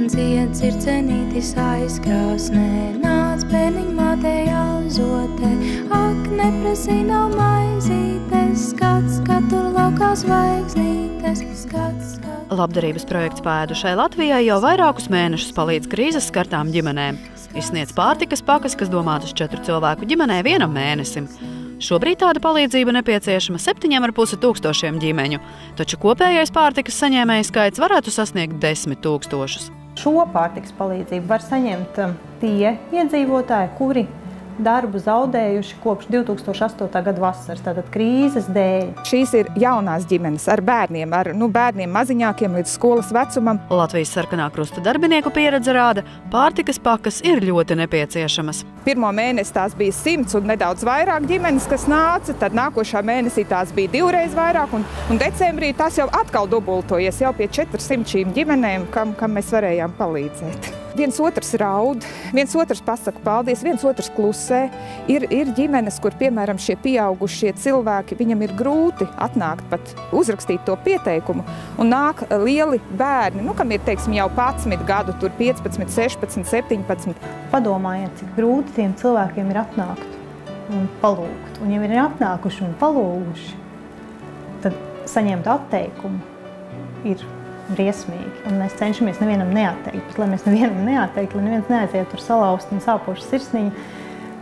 dzied dzircenītis aizkrāsnē, nāc bērniņ mātei auzotē, ak, neprasī nav maizītes, skats, kad tur laukā zvaigznītes, skats. Labdarības projekts Pēdušai Latvijai jau vairākus mēnešus palīdz krīzes skartām ģimenēm. Izsniedz pārtikas pakas, kas domātas 4 cilvēku ģimenē vienam mēnesim. Šobrīd tāda palīdzība nepieciešama 7,5 tūkstošiem ģimeņu, taču kopējais pārtikas saņēmēju skaits varētu sasniegt 10 000. Šo pārtikas palīdzību var saņemt tie iedzīvotāji, kuri darbu zaudējuši kopš 2008. gada vasaras, tātad krīzes dēļ. Šīs ir jaunās ģimenes ar bērniem, bērniem maziņākiem līdz skolas vecumam. Latvijas Sarkanā Krusta darbinieku pieredze rāda, pārtikas pakas ir ļoti nepieciešamas. Pirmo mēnesi tās bija 100 un nedaudz vairāk ģimenes, kas nāca, tad nākošā mēnesī tās bija 2 reizes vairāk, un decembrī tas jau atkal dubultojies, jau pie 400 ģimenēm, kam mēs varējām palīdzēt. Viens otrs raud, viens otrs pasaka paldies, viens otrs klusē. Ir ģimenes, kur, piemēram, šie pieaugušie cilvēki, viņam ir grūti atnākt pat uzrakstīt to pieteikumu, un nāk lieli bērni, kam ir, teiksim, jau 11 gadu, tur 15, 16, 17. Padomājiet, cik grūti tiem cilvēkiem ir atnākt un palūgt. Un ja viņi ir atnākuši un palūguši, tad saņemt atteikumu ir briesmīgi, un mēs cenšamies nevienam neatteikt, bet lai mēs nevienam neatteikt, lai neviens neaiziet tur salauzt un sāpošu sirsniņu,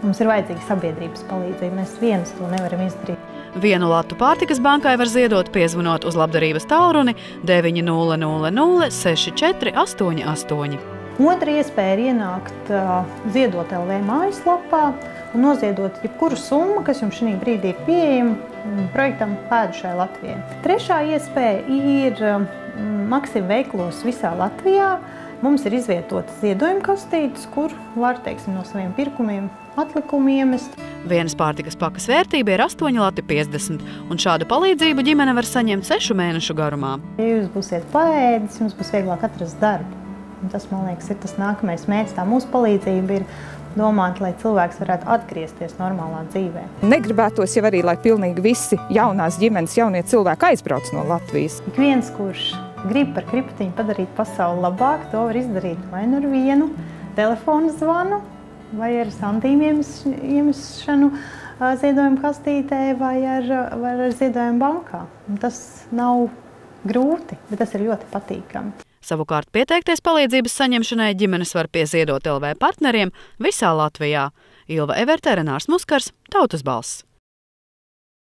mums ir vajadzīga sabiedrības palīdzība, mēs viens to nevaram izdarīt. 1 latu pārtikas bankai var ziedot, piezvanot uz labdarības tālruni 900 64 88. Otra iespēja ir ienākt Ziedot LV mājaslapā un noziedot jebkuru summu, kas jums šī brīdī ir pieejama projektam Pēdušai Latvijai. Trešā iespēja ir Maksim veiklos visā Latvijā. Mums ir izvietotas ziedojuma kastītes, kur var, no saviem pirkumiem atlikumu iemest. Vienas pārtikas pakas vērtība ir 8,50 lati, un šādu palīdzību ģimene var saņemt 6 mēnešu garumā. Ja jūs būsiet paēdis, jums būs vieglāk atrast darbu. Un tas, man liekas, ir tas nākamais mērķis. Tā mūsu palīdzība ir domāt, lai cilvēks varētu atgriezties normālā dzīvē. Negribētos jau arī, lai pilnīgi visi jaunās ģimenes, jaunie cilvēki aizbrauc no Latvijas. Ik viens, kurš grib par kriptiņu padarīt pasauli labāk, to var izdarīt vai nu ar vienu telefonu zvanu, vai ar santīm iemešanu ziedojuma kastītē, vai ar ziedojumu bankā. Un tas nav grūti, bet tas ir ļoti patīkami. Savukārt pieteikties palīdzības saņemšanai ģimenes var pie Ziedot LV partneriem visā Latvijā. Ilva Everte, Renārs Muskars, Tautas balss.